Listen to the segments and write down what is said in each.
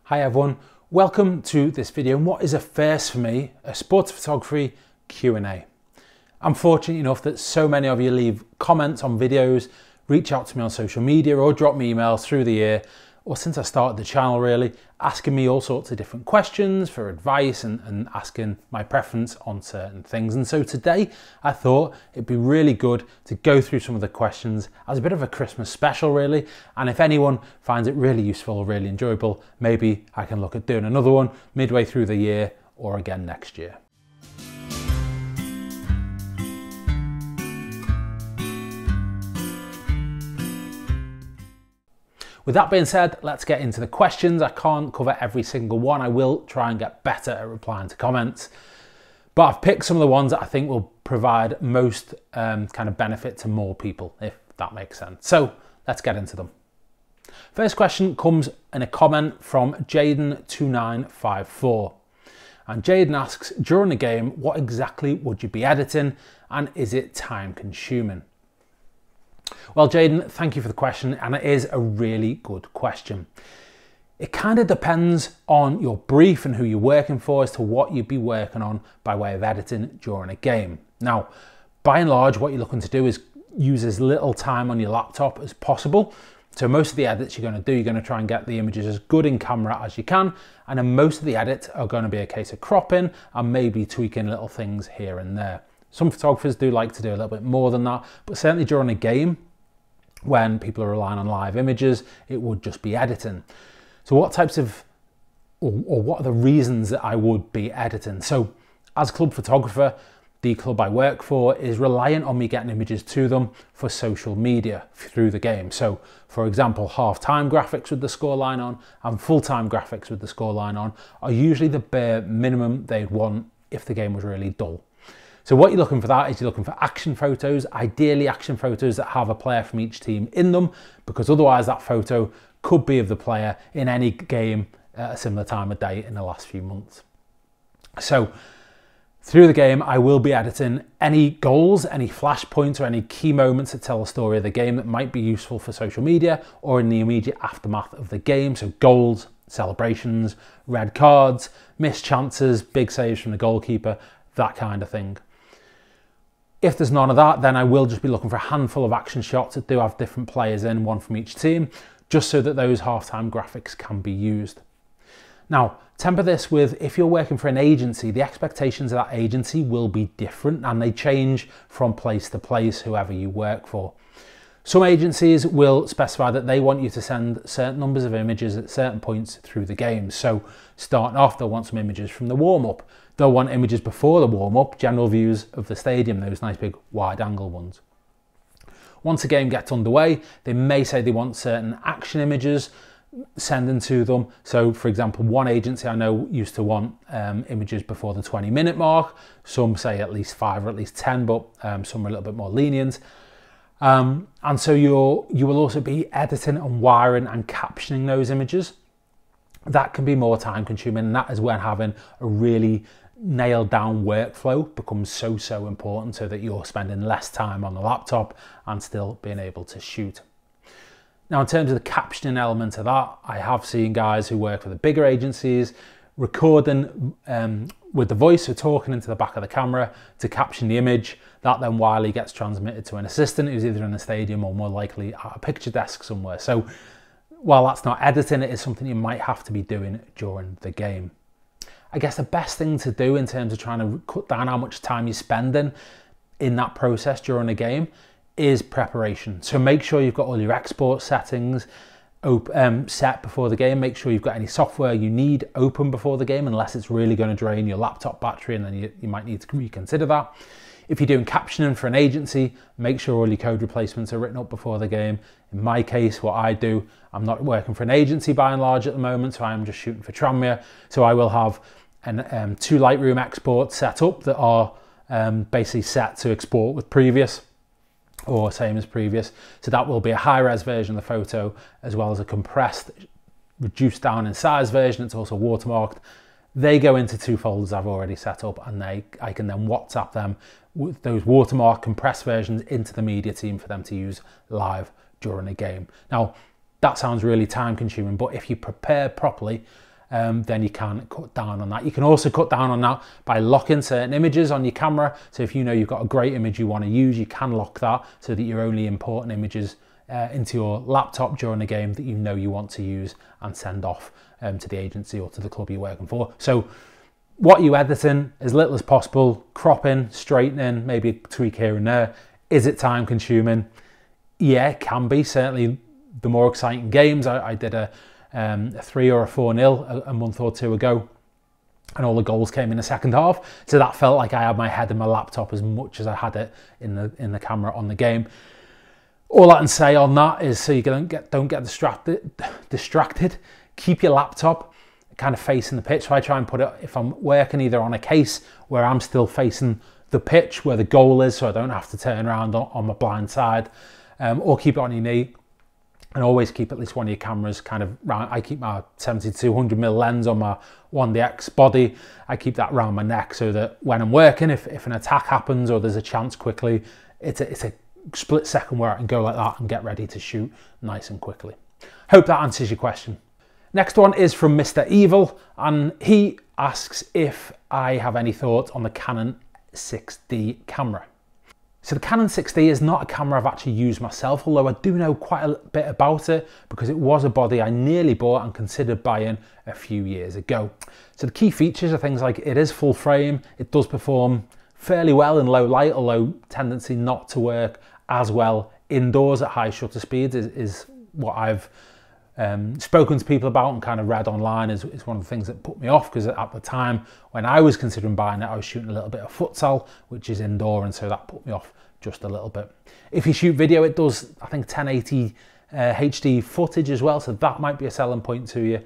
Hi everyone, welcome to this video and what is a first for me, a sports photography Q&A. I'm fortunate enough that so many of you leave comments on videos, reach out to me on social media or drop me emails through the year or since I started the channel really, asking me all sorts of different questions for advice and asking my preference on certain things. And so today I thought it'd be really good to go through some of the questions as a bit of a Christmas special really. And if anyone finds it really useful or really enjoyable, maybe I can look at doing another one midway through the year or again next year. With that being said, let's get into the questions. I can't cover every single one. I will try and get better at replying to comments. But I've picked some of the ones that I think will provide most kind of benefit to more people, if that makes sense. So let's get into them. First question comes in a comment from Jaden2954. And Jaden asks, during the game, what exactly would you be editing and is it time consuming? Well, Jaden, thank you for the question, and it is a really good question. It kind of depends on your brief and who you're working for as to what you'd be working on by way of editing during a game. Now, by and large, what you're looking to do is use as little time on your laptop as possible. So most of the edits you're going to do, you're going to try and get the images as good in camera as you can, and then most of the edits are going to be a case of cropping and maybe tweaking little things here and there. Some photographers do like to do a little bit more than that, but certainly during a game, when people are relying on live images, it would just be editing. So what types of, or what are the reasons that I would be editing? So as club photographer, the club I work for is reliant on me getting images to them for social media through the game. So for example, half-time graphics with the scoreline on and full-time graphics with the scoreline on are usually the bare minimum they'd want if the game was really dull. So what you're looking for that is you're looking for action photos, ideally action photos that have a player from each team in them, because otherwise that photo could be of the player in any game at a similar time of day in the last few months. So through the game, I will be editing any goals, any flash points or any key moments that tell a story of the game that might be useful for social media or in the immediate aftermath of the game. So goals, celebrations, red cards, missed chances, big saves from the goalkeeper, that kind of thing. If there's none of that, then I will just be looking for a handful of action shots that do have different players in, one from each team, just so that those halftime graphics can be used. Now, temper this with, if you're working for an agency, the expectations of that agency will be different and they change from place to place, whoever you work for. Some agencies will specify that they want you to send certain numbers of images at certain points through the game. So starting off, they'll want some images from the warm-up. They'll want images before the warm-up, general views of the stadium, those nice big wide angle ones. Once the game gets underway, they may say they want certain action images sending to them. So for example, one agency I know used to want images before the 20-minute mark. Some say at least 5 or at least 10, but some are a little bit more lenient. And so you will also be editing and wiring and captioning those images. That can be more time consuming, and that is when having a really nailed down workflow becomes so important, so that you're spending less time on the laptop and still being able to shoot. Now in terms of the captioning element of that, I have seen guys who work for the bigger agencies recording with the voice, so talking into the back of the camera to caption the image. That then widely gets transmitted to an assistant who's either in the stadium or more likely at a picture desk somewhere. So while that's not editing, it is something you might have to be doing during the game. I guess the best thing to do in terms of trying to cut down how much time you're spending in that process during a game is preparation. So make sure you've got all your export settings set before the game. Make sure you've got any software you need open before the game, unless it's really going to drain your laptop battery, and then you might need to reconsider that. If you're doing captioning for an agency, make sure all your code replacements are written up before the game. In my case, what I do, I'm not working for an agency by and large at the moment, so I'm just shooting for Tranmere. So I will have two Lightroom exports set up that are basically set to export with previous or same as previous. So that will be a high-res version of the photo as well as a compressed, reduced down in size version. It's also watermarked. They go into two folders I've already set up, and I can then WhatsApp them with those watermark compressed versions into the media team for them to use live during a game. Now, that sounds really time consuming, but if you prepare properly then you can cut down on that. You can also cut down on that by locking certain images on your camera. So if you know you've got a great image you want to use, you can lock that so that you're only importing images into your laptop during a game that you know you want to use and send off to the agency or to the club you're working for. So what you editing, as little as possible, cropping, straightening, maybe a tweak here and there. Is it time consuming? Yeah, it can be. Certainly the more exciting games. I did a 3 or a 4-0 a month or two ago, and all the goals came in the second half. So that felt like I had my head in my laptop as much as I had it in the camera on the game. All I can say on that is so you don't get distracted. Keep your laptop kind of facing the pitch. So I try and put it, if I'm working, either on a case where I'm still facing the pitch where the goal is, so I don't have to turn around on my blind side, or keep it on your knee. And always keep at least one of your cameras kind of round. I keep my 70-200mm lens on my 1DX body. I keep that round my neck so that when I'm working, if an attack happens or there's a chance quickly, it's a split second where I can go like that and get ready to shoot nice and quickly. Hope that answers your question. Next one is from Mr. Evil, and he asks if I have any thoughts on the Canon 6D camera. So the Canon 6D is not a camera I've actually used myself, although I do know quite a bit about it because it was a body I nearly bought and considered buying a few years ago. So the key features are things like it is full frame, it does perform fairly well in low light, although tendency not to work as well indoors at high shutter speeds is what I've spoken to people about and kind of read online is one of the things that put me off, because at the time when I was considering buying it, I was shooting a little bit of futsal, which is indoor, and so that put me off just a little bit. If you shoot video, it does, I think, 1080 HD footage as well, so that might be a selling point to you.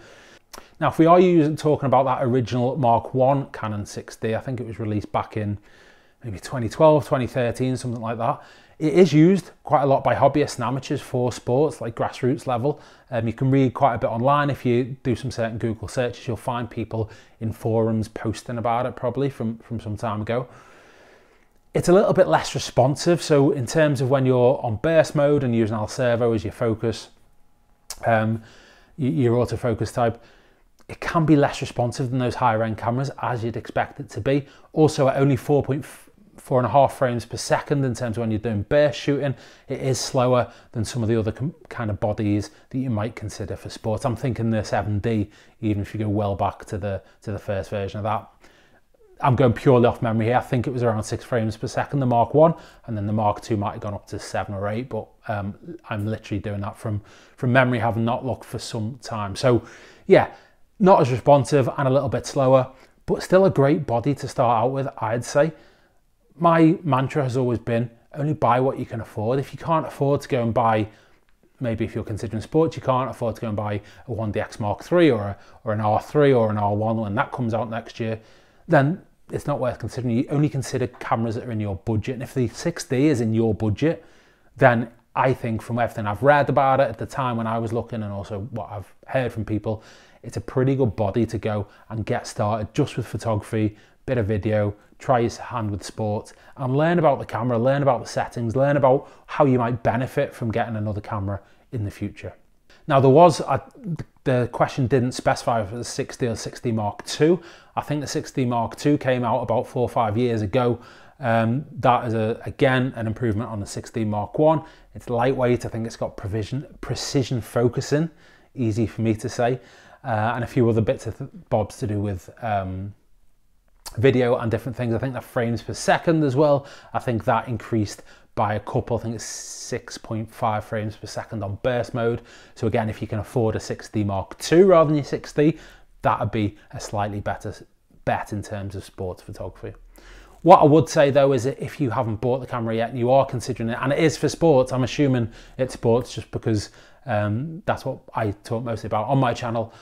Now, if we are talking about that original Mark I Canon 6D, I think it was released back in maybe 2012, 2013, something like that. It is used quite a lot by hobbyists and amateurs for sports, like grassroots level. You can read quite a bit online. If you do some certain Google searches, you'll find people in forums posting about it, probably from some time ago. It's a little bit less responsive. So in terms of when you're on burst mode and using Al Servo as your focus, your autofocus type, it can be less responsive than those higher end cameras, as you'd expect it to be. Also at only 4.5 frames per second in terms of when you're doing burst shooting, it is slower than some of the other kind of bodies that you might consider for sports. I'm thinking the 7D, even if you go well back to the first version of that. I'm going purely off memory here. I think it was around 6 frames per second, the Mark I, and then the Mark II might have gone up to 7 or 8, but I'm literally doing that from memory, having not looked for some time. So yeah, not as responsive and a little bit slower, but still a great body to start out with, I'd say. My mantra has always been, only buy what you can afford. If you can't afford to go and buy, maybe if you're considering sports, you can't afford to go and buy a 1DX Mark III or an R3 or an R1 when that comes out next year, then it's not worth considering. You only consider cameras that are in your budget. And if the 6D is in your budget, then I think from everything I've read about it at the time when I was looking, and also what I've heard from people, it's a pretty good body to go and get started just with photography, bit of video, try your hand with sports, and learn about the camera, learn about the settings, learn about how you might benefit from getting another camera in the future. Now the question didn't specify if it was 60 or 60 Mark II. I think the 60 Mark II came out about 4 or 5 years ago. That is again an improvement on the 60 Mark I. It's lightweight. I think it's got precision focusing, easy for me to say, and a few other bits of bobs to do with video and different things. I think the frames per second as well, I think that increased by a couple. I think it's 6.5 frames per second on burst mode. So again, if you can afford a 6D Mark II rather than your 6D, that would be a slightly better bet in terms of sports photography. What I would say though is that if you haven't bought the camera yet and you are considering it, and it is for sports, I'm assuming it's sports just because that's what I talk mostly about on my channel,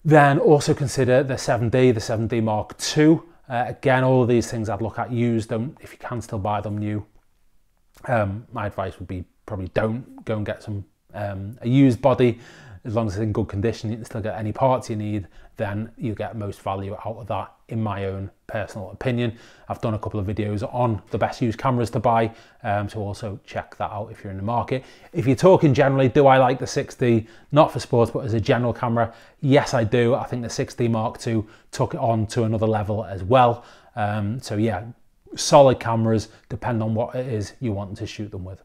then also consider the 7D, the 7D Mark II. Again, all of these things I'd look at used. If you can still buy them new, my advice would be probably don't go and get some a used body. as long as it's in good condition, you can still get any parts you need, then you get most value out of that, in my own personal opinion. I've done a couple of videos on the best used cameras to buy, so also check that out if you're in the market. If you're talking generally, do I like the 6D, not for sports, but as a general camera? Yes, I do. I think the 6D Mark II took it on to another level as well. So yeah, solid cameras, depend on what it is you want to shoot them with.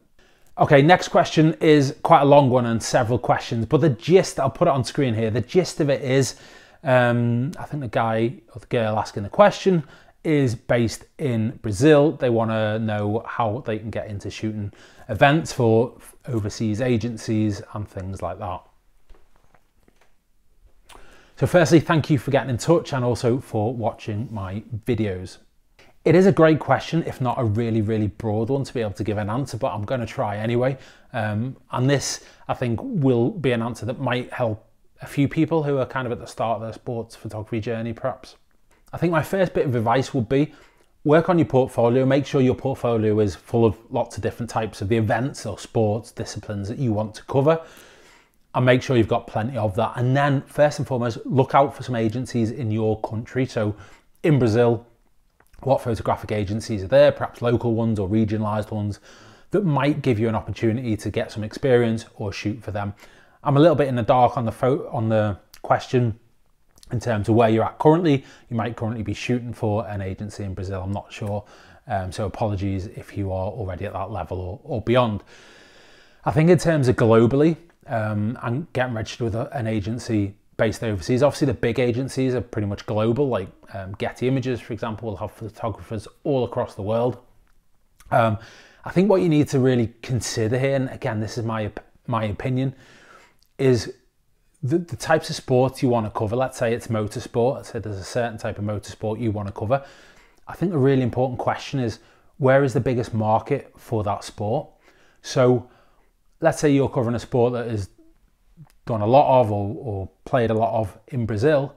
Okay, next question is quite a long one and several questions, but the gist, I'll put it on screen here, the gist of it is, I think the guy or the girl asking the question is based in Brazil. They want to know how they can get into shooting events for overseas agencies and things like that. So firstly, thank you for getting in touch and also for watching my videos. It is a great question, if not a really, really broad one to be able to give an answer, but I'm going to try anyway. And this, I think, will be an answer that might help a few people who are kind of at the start of their sports photography journey, perhaps. I think my first bit of advice would be work on your portfolio. Make sure your portfolio is full of lots of different types of the events or sports disciplines that you want to cover, and make sure you've got plenty of that. And then first and foremost, look out for some agencies in your country. So in Brazil, what photographic agencies are there, perhaps local ones or regionalized ones that might give you an opportunity to get some experience or shoot for them. I'm a little bit in the dark on the question in terms of where you're at currently. You might currently be shooting for an agency in Brazil, I'm not sure. So apologies if you are already at that level or beyond. I think in terms of globally and getting registered with an agency based overseas, obviously the big agencies are pretty much global, like Getty Images, for example, will have photographers all across the world. I think what you need to really consider here, and again, this is my opinion, is the types of sports you want to cover. Let's say it's motorsport, let's say there's a certain type of motorsport you want to cover. I think the really important question is, where is the biggest market for that sport? So let's say you're covering a sport that is done a lot of or played a lot of in Brazil.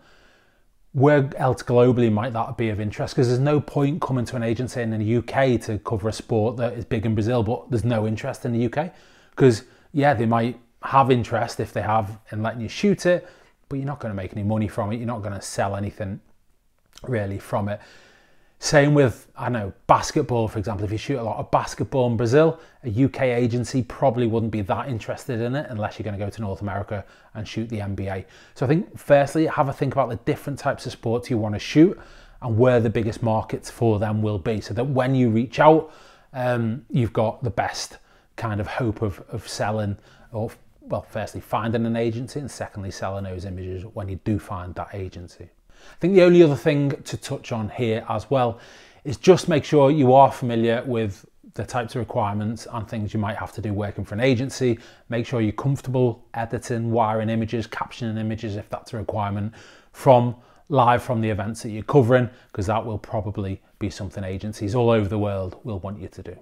Where else globally might that be of interest? Because there's no point coming to an agency in the UK to cover a sport that is big in Brazil, but there's no interest in the UK. Because yeah, they might have interest if they have in letting you shoot it, but you're not going to make any money from it. You're not going to sell anything really from it. Same with, I know, basketball, for example. If you shoot a lot of basketball in Brazil, a UK agency probably wouldn't be that interested in it unless you're going to go to North America and shoot the NBA. So I think firstly, have a think about the different types of sports you want to shoot and where the biggest markets for them will be, so that when you reach out, you've got the best kind of hope of selling, or well, firstly finding an agency, and secondly selling those images when you do find that agency. I think the only other thing to touch on here as well is just make sure you are familiar with the types of requirements and things you might have to do working for an agency. Make sure you're comfortable editing, wiring images, captioning images if that's a requirement live from the events that you're covering, because that will probably be something agencies all over the world will want you to do.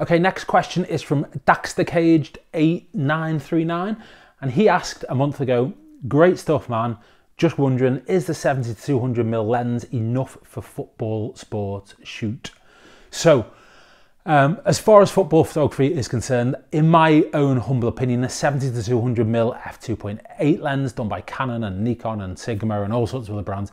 Okay, next question is from Daxtercaged8939, and he asked a month ago, great stuff, man. Just wondering, is the 70-200mm lens enough for football sport shoot? So, as far as football photography is concerned, in my own humble opinion, the 70-200mm f2.8 lens done by Canon and Nikon and Sigma and all sorts of other brands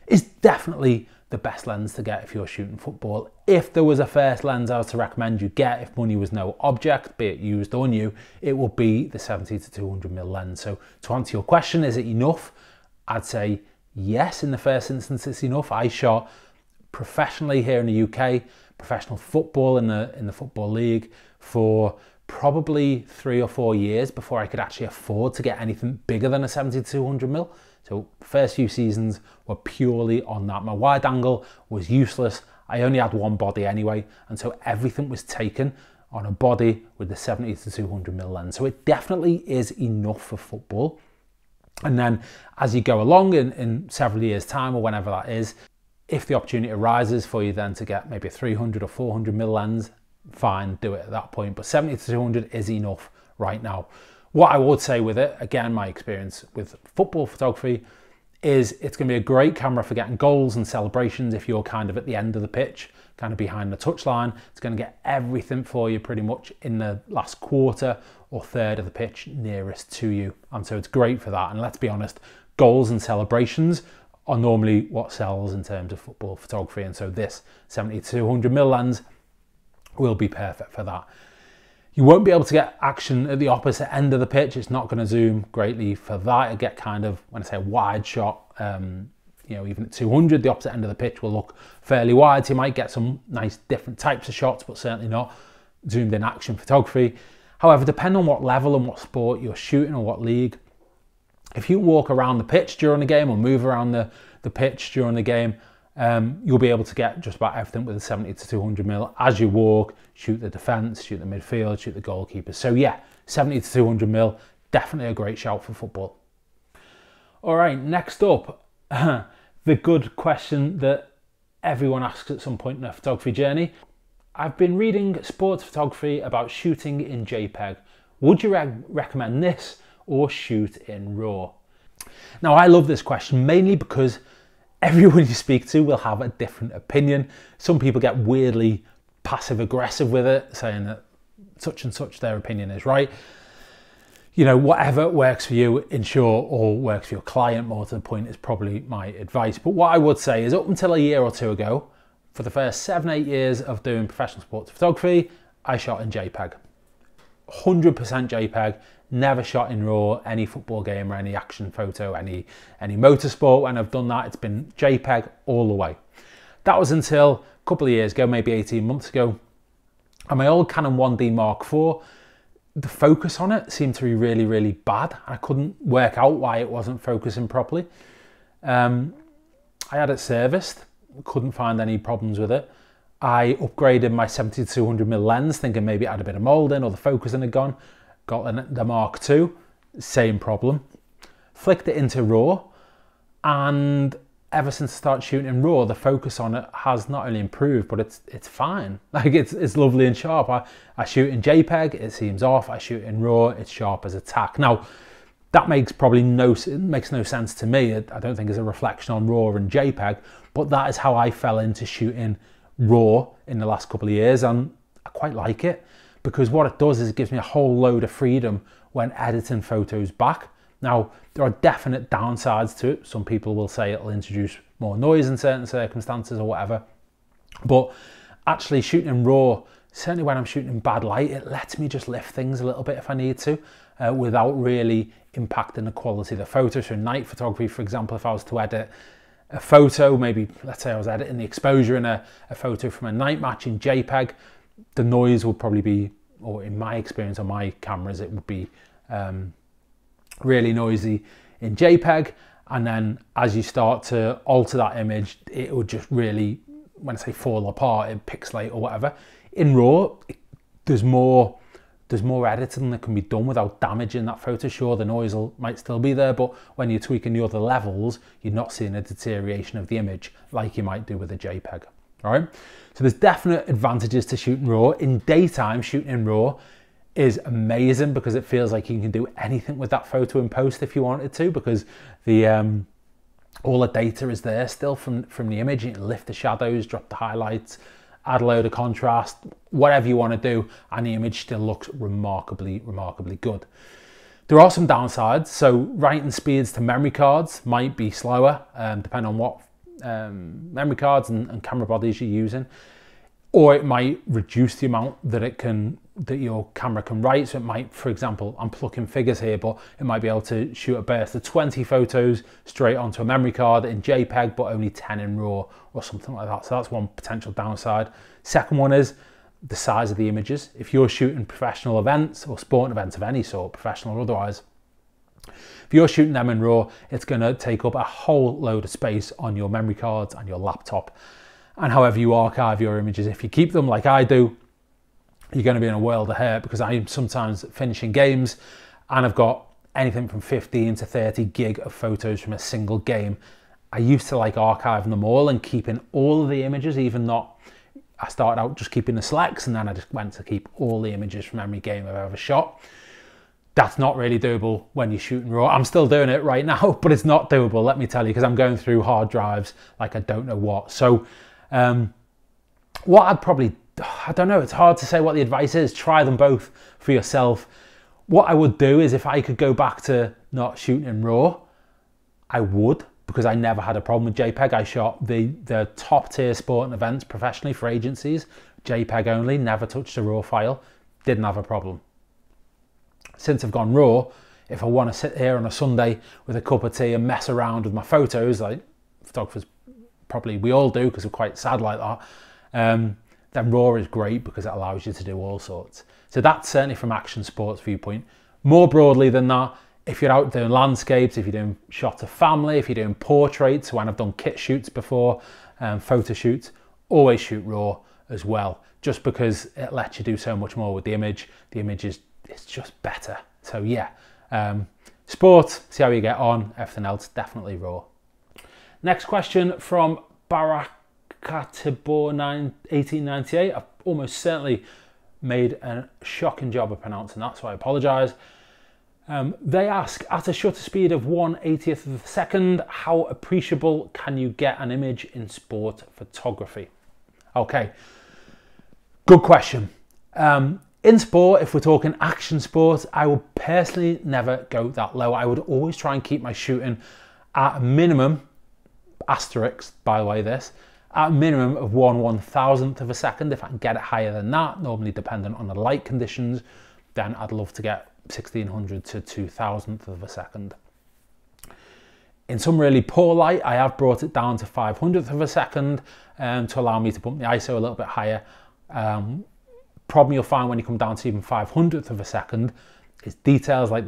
is definitely the best lens to get if you're shooting football. If there was a first lens I was to recommend you get, if money was no object, be it used or new, it would be the 70-200mm lens. So to answer your question, is it enough? I'd say yes, in the first instance it's enough. I shot professionally here in the UK, professional football in the Football League for probably 3 or 4 years before I could actually afford to get anything bigger than a 70-200mm. So first few seasons were purely on that. My wide angle was useless. I only had one body anyway, and so everything was taken on a body with the 70-200mm lens. So it definitely is enough for football. And then as you go along in several years' time or whenever that is, if the opportunity arises for you then to get maybe a 300 or 400mm lens, fine, do it at that point. But 70-200 is enough right now. What I would say with it, again, my experience with football photography, is it's going to be a great camera for getting goals and celebrations if you're kind of at the end of the pitch, kind of behind the touchline. It's going to get everything for you pretty much in the last quarter or third of the pitch nearest to you. And so it's great for that. And let's be honest, goals and celebrations are normally what sells in terms of football photography. And so this 70-200mm lens will be perfect for that. You won't be able to get action at the opposite end of the pitch. It's not going to zoom greatly for that. It'll get kind of, when I say a wide shot, you know, even at 200, the opposite end of the pitch will look fairly wide. So you might get some nice different types of shots, but certainly not zoomed in action photography. However, depending on what level and what sport you're shooting or what league, if you walk around the pitch during the game or move around the pitch during the game, you'll be able to get just about everything with a 70-200mm as you walk, shoot the defence, shoot the midfield, shoot the goalkeepers. So yeah, 70-200mm, definitely a great shout for football. All right, next up, the good question that everyone asks at some point in their photography journey. I've been reading sports photography about shooting in JPEG. Would you recommend this or shoot in RAW? Now, I love this question mainly because everyone you speak to will have a different opinion. Some people get weirdly passive aggressive with it, saying that such and such their opinion is right. You know, whatever works for you, ensure or works for your client, more to the point, is probably my advice. But what I would say is, up until a year or two ago, for the first 7-8 years of doing professional sports photography, I shot in JPEG. 100% JPEG, never shot in RAW, any football game or any action photo, any motorsport. When I've done that, it's been JPEG all the way. That was until a couple of years ago, maybe 18 months ago. And my old Canon 1D Mark IV, the focus on it seemed to be really, really bad. I couldn't work out why it wasn't focusing properly. I had it serviced, couldn't find any problems with it. I upgraded my 70-200mm lens, thinking maybe it had a bit of molding or the focusing had gone. Got the Mark II, same problem. Flicked it into RAW, and ever since I started shooting in RAW, the focus on it has not only improved, but it's fine. Like it's lovely and sharp. I shoot in JPEG, it seems off. I shoot in RAW, it's sharp as a tack. Now, that makes no sense to me. I don't think it's a reflection on RAW and JPEG, but that is how I fell into shooting RAW in the last couple of years, and I quite like it because what it does is it gives me a whole load of freedom when editing photos back. Now, there are definite downsides to it. Some people will say it'll introduce more noise in certain circumstances or whatever, but actually shooting in RAW, certainly when I'm shooting in bad light, it lets me just lift things a little bit if I need to, without really impacting the quality of the photo. So in night photography, for example, if I was to edit a photo, maybe let's say I was editing the exposure in a photo from a night match in JPEG, the noise would probably be, or in my experience on my cameras, it would be really noisy in JPEG. And then as you start to alter that image, it would just really, when I say fall apart, it pixelate or whatever. In RAW, there's more editing that can be done without damaging that photo. Sure, the noise might still be there, but when you're tweaking the other levels, you're not seeing a deterioration of the image like you might do with a JPEG. All right, so there's definite advantages to shooting RAW. In daytime, shooting in RAW is amazing because it feels like you can do anything with that photo in post if you wanted to, because the all the data is there still from the image. You can lift the shadows, drop the highlights, add a load of contrast, whatever you want to do, and the image still looks remarkably good. There are some downsides. So writing speeds to memory cards might be slower, depending on what memory cards and camera bodies you're using, or it might reduce the amount that your camera can write. So it might, for example, I'm plucking figures here, but it might be able to shoot a burst of 20 photos straight onto a memory card in JPEG, but only 10 in RAW or something like that. So that's one potential downside. Second one is the size of the images. If you're shooting professional events or sporting events of any sort, professional or otherwise, if you're shooting them in RAW, it's going to take up a whole load of space on your memory cards and your laptop. And however you archive your images, if you keep them like I do, you're going to be in a world of hurt, because I'm sometimes finishing games and I've got anything from 15 to 30 gig of photos from a single game. I used to like archiving them all and keeping all of the images, even not, I started out just keeping the selects, and then I just went to keep all the images from every game I've ever shot. That's not really doable when you're shooting RAW. I'm still doing it right now, but it's not doable, let me tell you, because I'm going through hard drives like I don't know what. So what I'd probably, I don't know, it's hard to say what the advice is. Try them both for yourself. What I would do is if I could go back to not shooting in RAW, I would, because I never had a problem with JPEG. I shot the top tier sport and events professionally for agencies, JPEG only, never touched a RAW file, didn't have a problem. Since I've gone RAW, if I want to sit here on a Sunday with a cup of tea and mess around with my photos, like photographers probably we all do because we're quite sad like that, then RAW is great because it allows you to do all sorts. So that's certainly from action sports viewpoint. More broadly than that, if you're out doing landscapes, if you're doing shots of family, if you're doing portraits, when I've done kit shoots before, photo shoots, always shoot RAW as well, just because it lets you do so much more with the image. The image is it's just better. So yeah, sport, see how you get on. Everything else, definitely RAW. Next question from Barakatibor 1898. I've almost certainly made a shocking job of pronouncing that, so I apologise. They ask, at a shutter speed of 1/80th of a second, how appreciable can you get an image in sport photography? Okay, good question. In sport, if we're talking action sports, I would personally never go that low. I would always try and keep my shooting at a minimum, asterisk by the way this, at a minimum of 1/1000th of a second. If I can get it higher than that, normally dependent on the light conditions, then I'd love to get 1600 to 2000th of a second. In some really poor light, I have brought it down to 500th of a second to allow me to bump the ISO a little bit higher. Problem you'll find when you come down to even 500th of a second is details like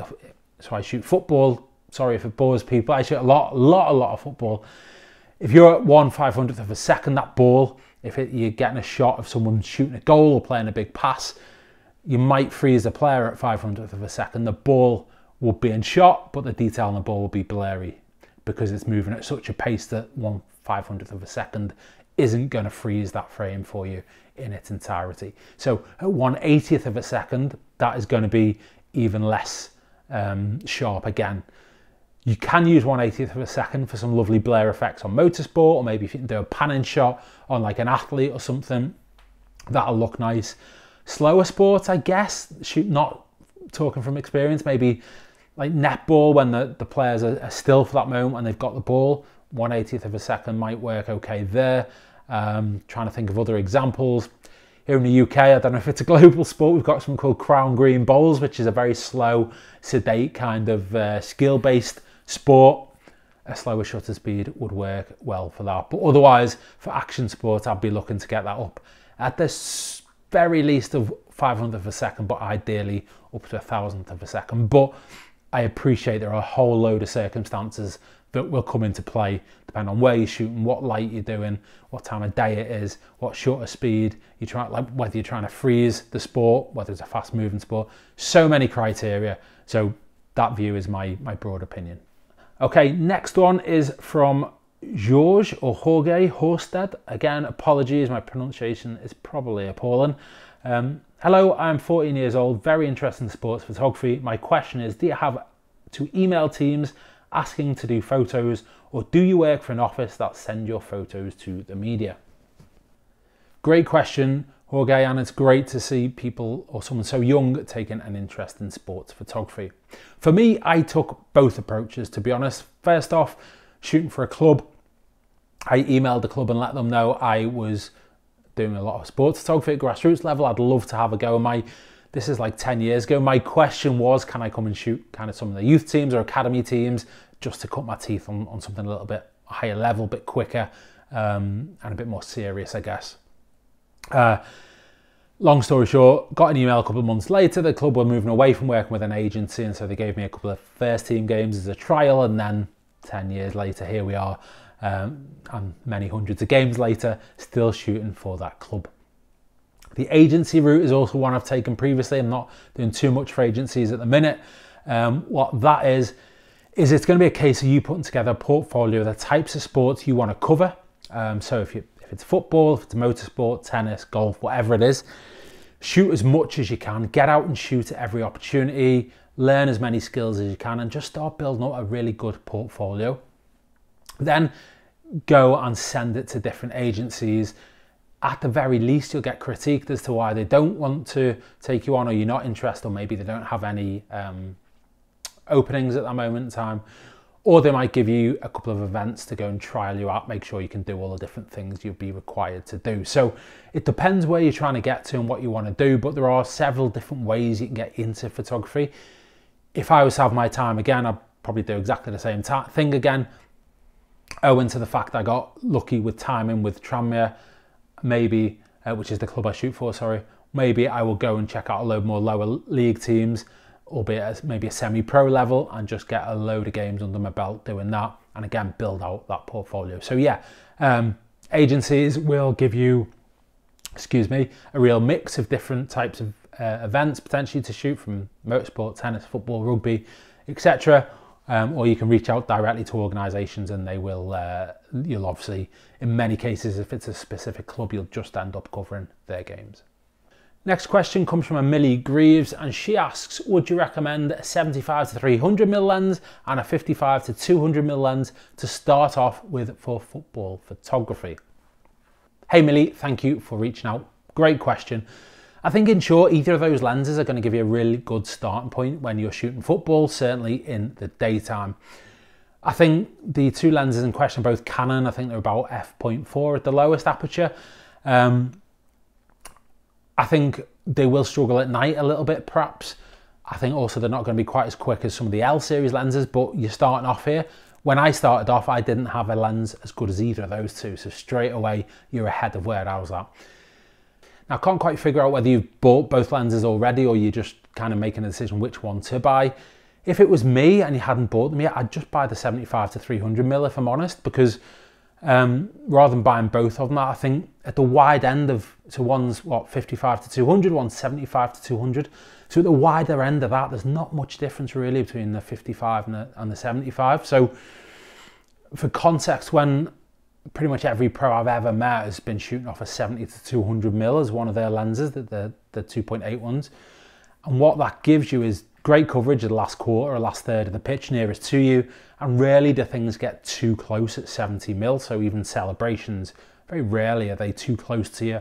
so I shoot football. Sorry if it bores people. I shoot a lot of football. If you're at 1/500th of a second, that ball, you're getting a shot of someone shooting a goal or playing a big pass, you might freeze the player at 500th of a second. The ball will be in shot, but the detail on the ball will be blurry because it's moving at such a pace that 1/500th of a second isn't going to freeze that frame for you in its entirety. So at 1/80th of a second, that is going to be even less sharp again. You can use 1/80th of a second for some lovely blur effects on motorsport, or maybe if you can do a panning shot on like an athlete or something, that'll look nice. Slower sports, I guess, not talking from experience, maybe like netball when the players are still for that moment and they've got the ball, 1/80th of a second might work okay there. Trying to think of other examples. Here in the UK, I don't know if it's a global sport, we've got something called crown green bowls, which is a very slow, sedate kind of skill-based sport. A slower shutter speed would work well for that. But otherwise, for action sport, I'd be looking to get that up at the very least of 500th of a second, but ideally up to 1000th of a second. But I appreciate there are a whole load of circumstances that will come into play depending on where you're shooting, what light you're doing, what time of day it is, what shutter speed you're trying, like whether you're trying to freeze the sport, whether it's a fast moving sport. So many criteria. So that view is my broad opinion. Okay, next one is from Jorge Horsted. Again, apologies, my pronunciation is probably appalling. Hello, I'm 14 years old, very interested in sports photography. My question is, do you have to email teams asking to do photos, or do you work for an office that send your photos to the media? Great question, Jorge, and it's great to see people or someone so young taking an interest in sports photography. For me, I took both approaches, to be honest. First off, shooting for a club, I emailed the club and let them know I was doing a lot of sports photography at grassroots level. I'd love to have a go. This is like 10 years ago. My question was, can I come and shoot kind of some of the youth teams or academy teams just to cut my teeth on something a little bit higher level, a bit quicker, and a bit more serious, I guess. Long story short, got an email a couple of months later. The club were moving away from working with an agency, and so they gave me a couple of first team games as a trial, and then 10 years later, here we are, and many hundreds of games later, still shooting for that club. The agency route is also one I've taken previously. I'm not doing too much for agencies at the minute. What that is it's going to be a case of you putting together a portfolio of the types of sports you want to cover. So if it's football, if it's motorsport, tennis, golf, whatever it is, shoot as much as you can. Get out and shoot at every opportunity. learn as many skills as you can, and just start building up a really good portfolio. Then go and send it to different agencies. At the very least, you'll get critiqued as to why they don't want to take you on, or you're not interested, or maybe they don't have any openings at that moment in time. Or they might give you a couple of events to go and trial you out, make sure you can do all the different things you'll be required to do. So it depends where you're trying to get to and what you want to do, but there are several different ways you can get into photography. If I was to have my time again, I'd probably do exactly the same thing again, owing to the fact I got lucky with timing with Tranmere, maybe, which is the club I shoot for, sorry. Maybe I will go and check out a load more lower league teams, albeit at maybe a semi-pro level, and just get a load of games under my belt doing that, and again build out that portfolio. So yeah, agencies will give you, a real mix of different types of events potentially to shoot, from motorsport, tennis, football, rugby, etc. Or you can reach out directly to organisations, and they will, you'll obviously, in many cases, if it's a specific club, you'll just end up covering their games. Next question comes from a Millie Greaves, and she asks, would you recommend a 75 to 300mm lens and a 55 to 200mm lens to start off with for football photography? Hey Millie, thank you for reaching out. Great question. I think in short, either of those lenses are going to give you a really good starting point when you're shooting football, certainly in the daytime. I think the two lenses in question are both Canon. I think they're about f.4 at the lowest aperture. I think they will struggle at night a little bit, perhaps. I think also they're not going to be quite as quick as some of the L series lenses, but you're starting off here. When I started off, I didn't have a lens as good as either of those two, so straight away you're ahead of where I was at. Now, I can't quite figure out whether you've bought both lenses already or you're just kind of making a decision which one to buy. If it was me and you hadn't bought them yet, I'd just buy the 75 to 300mm if I'm honest, because rather than buying both of them, I think at the wide end of, so one's what, 55 to 200, one's 75 to 200. So at the wider end of that, there's not much difference really between the 55 and the 75. So for context, when pretty much every pro I've ever met has been shooting off a 70 to 200mm as one of their lenses, the 2.8 ones. And what that gives you is great coverage of the last quarter or last third of the pitch nearest to you, and rarely do things get too close at 70mm, so even celebrations, very rarely are they too close to you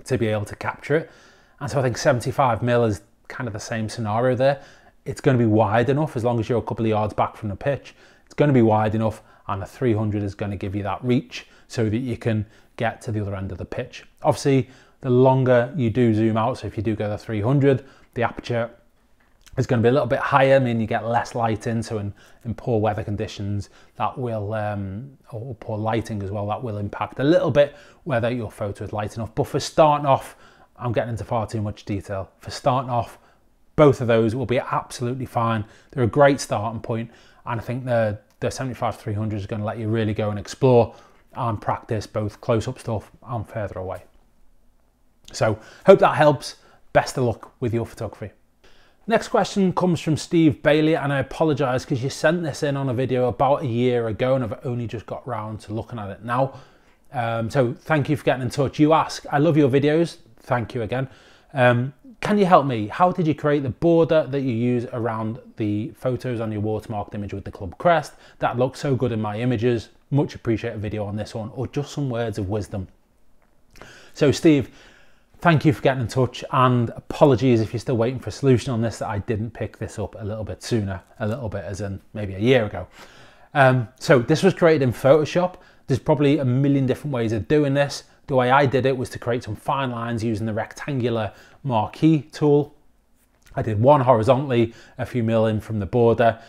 to be able to capture it. And so I think 75mm is kind of the same scenario there. It's going to be wide enough, as long as you're a couple of yards back from the pitch, it's going to be wide enough, and the 300 is going to give you that reach so that you can get to the other end of the pitch. Obviously, the longer you do zoom out, so if you do go to 300, the aperture is going to be a little bit higher, meaning you get less light in, so in poor weather conditions that will, or poor lighting as well, that will impact a little bit whether your photo is light enough. But for starting off, I'm getting into far too much detail. For starting off, both of those will be absolutely fine. They're a great starting point, and I think the 75-300 is going to let you really go and explore and practice both close-up stuff and further away. So hope that helps. Best of luck with your photography. Next question comes from Steve Bailey, and I apologise because you sent this in on a video about a year ago and I've only just got round to looking at it now. So thank you for getting in touch. You ask, I love your videos. Thank you again. Can you help me? How did you create the border that you use around the photos on your watermarked image with the club crest? That looks so good in my images. Much appreciate a video on this one, or just some words of wisdom. So Steve, thank you for getting in touch, and apologies if you're still waiting for a solution on this, that I didn't pick this up a little bit sooner, a little bit as in maybe a year ago. So this was created in Photoshop. There's probably a million different ways of doing this. The way I did it was to create some fine lines using the rectangular marquee tool. I did one horizontally, a few mil in from the border,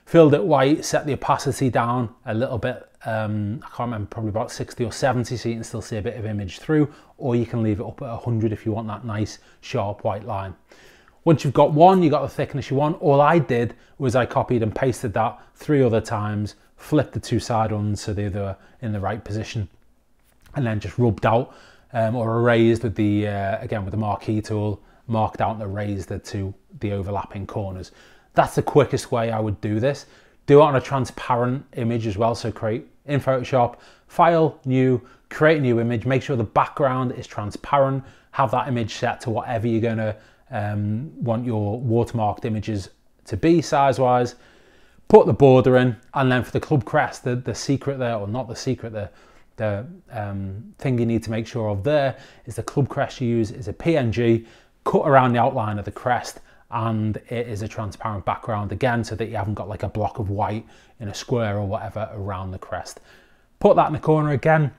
filled it white, set the opacity down a little bit. I can't remember, probably about 60 or 70, so you can still see a bit of image through, or you can leave it up at 100 if you want that nice sharp white line. Once you've got one, you got the thickness you want. All I did was I copied and pasted that 3 other times, flipped the 2 side ones so they were in the right position, and then just rubbed out or erased with the, again with the marquee tool, marked out and erased the overlapping corners. That's the quickest way I would do this. Do it on a transparent image as well, so create in Photoshop, file, new, create a new image, make sure the background is transparent, have that image set to whatever you're going to want your watermarked images to be size-wise. Put the border in, and then for the club crest, the secret there, or not the secret, the thing you need to make sure of there is the club crest you use is a PNG cut around the outline of the crest, and it is a transparent background again, so that you haven't got like a block of white in a square or whatever around the crest. Put that in the corner again.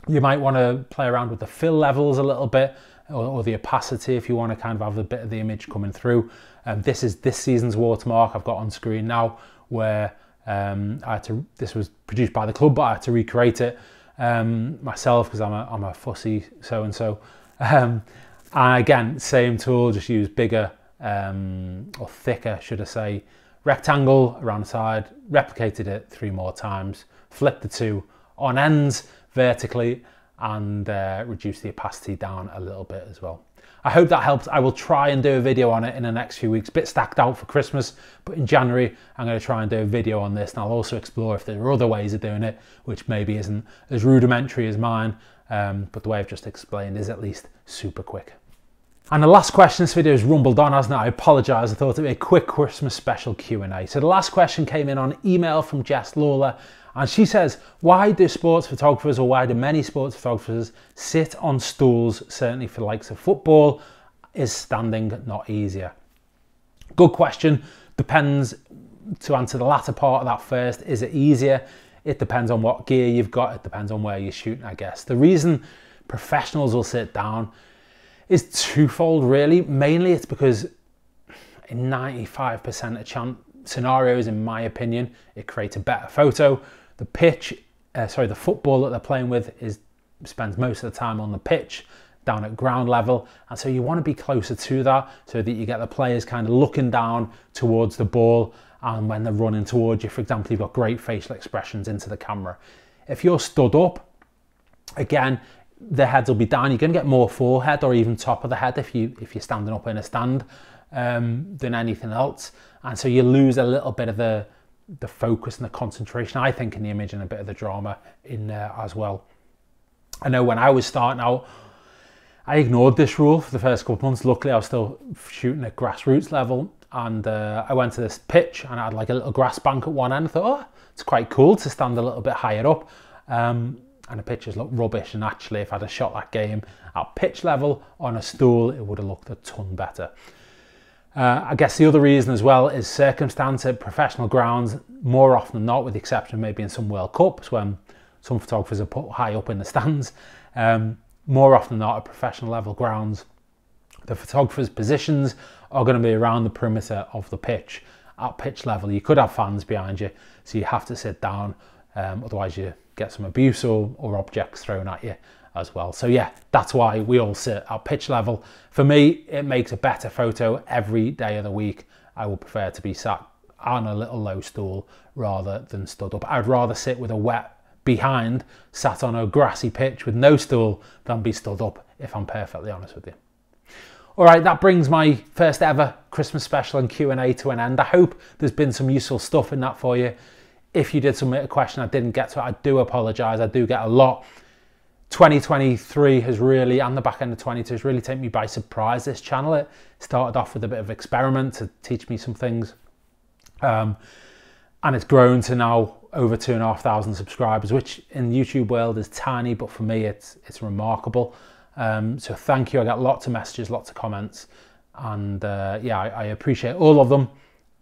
You might want to play around with the fill levels a little bit, or the opacity if you want to kind of have a bit of the image coming through. This is this season's watermark I've got on screen now, where this was produced by the club, but I had to recreate it myself because I'm a fussy so-and-so. And again, same tool, just use bigger or thicker, should I say, rectangle around the side, replicated it 3 more times, flipped the 2 on ends vertically, and reduce the opacity down a little bit as well. I hope that helped. I will try and do a video on it in the next few weeks. A bit stacked out for Christmas, but in January I'm going to try and do a video on this, and I'll also explore if there are other ways of doing it which maybe isn't as rudimentary as mine, but the way I've just explained is at least super quick. And the last question, this video has rumbled on, hasn't it? I apologise, I thought it'd be a quick Christmas special Q&A. So the last question came in on email from Jess Lawler, and she says, why do sports photographers, or why do many sports photographers sit on stools? Certainly for the likes of football, is standing not easier? Good question. Depends. To answer the latter part of that first, is it easier? It depends on what gear you've got. It depends on where you're shooting, I guess. The reason professionals will sit down is twofold, really. Mainly it's because in 95% of scenarios, in my opinion, it creates a better photo. The the football that they're playing with spends most of the time on the pitch, down at ground level, and so you want to be closer to that so that you get the players kind of looking down towards the ball, and when they're running towards you, for example, you've got great facial expressions into the camera. If you're stood up, again, the heads will be down. You're going to get more forehead or even top of the head if you're standing up in a stand than anything else, and so you lose a little bit of the focus and the concentration, I think, in the image, and a bit of the drama in there as well. I know when I was starting out, I ignored this rule for the first couple of months. Luckily, I was still shooting at grassroots level, and I went to this pitch and I had like a little grass bank at one end. I thought, oh, it's quite cool to stand a little bit higher up. And the pictures look rubbish, and actually if I'd have shot that game at pitch level on a stool, it would have looked a ton better. I guess the other reason as well is circumstance. At professional grounds, more often than not, with the exception maybe in some World Cups when some photographers are put high up in the stands, more often than not at professional level grounds, the photographers' positions are going to be around the perimeter of the pitch. At pitch level, you could have fans behind you, so you have to sit down, otherwise you get some abuse or objects thrown at you as well. So yeah, that's why we all sit at pitch level. For me, it makes a better photo every day of the week. I would prefer to be sat on a little low stool rather than stood up. I'd rather sit with a wet behind, sat on a grassy pitch with no stool, than be stood up, if I'm perfectly honest with you. All right, that brings my first ever Christmas special and Q&A to an end. I hope there's been some useful stuff in that for you. If you did submit a question I didn't get to it, I do apologise. I do get a lot. 2023 has really, and the back end of 22, has really taken me by surprise, this channel. It started off with a bit of experiment to teach me some things. And it's grown to now over 2,500 subscribers, which in the YouTube world is tiny, but for me it's remarkable. So thank you. I got lots of messages, lots of comments, and yeah, I appreciate all of them.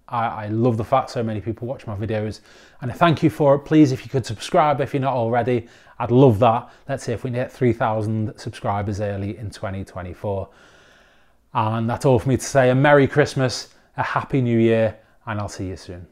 I love the fact so many people watch my videos, and I thank you for it. Please, if you could subscribe if you're not already, I'd love that. Let's see if we can hit 3,000 subscribers early in 2024. And that's all for me to say. A Merry Christmas, a Happy New Year, and I'll see you soon.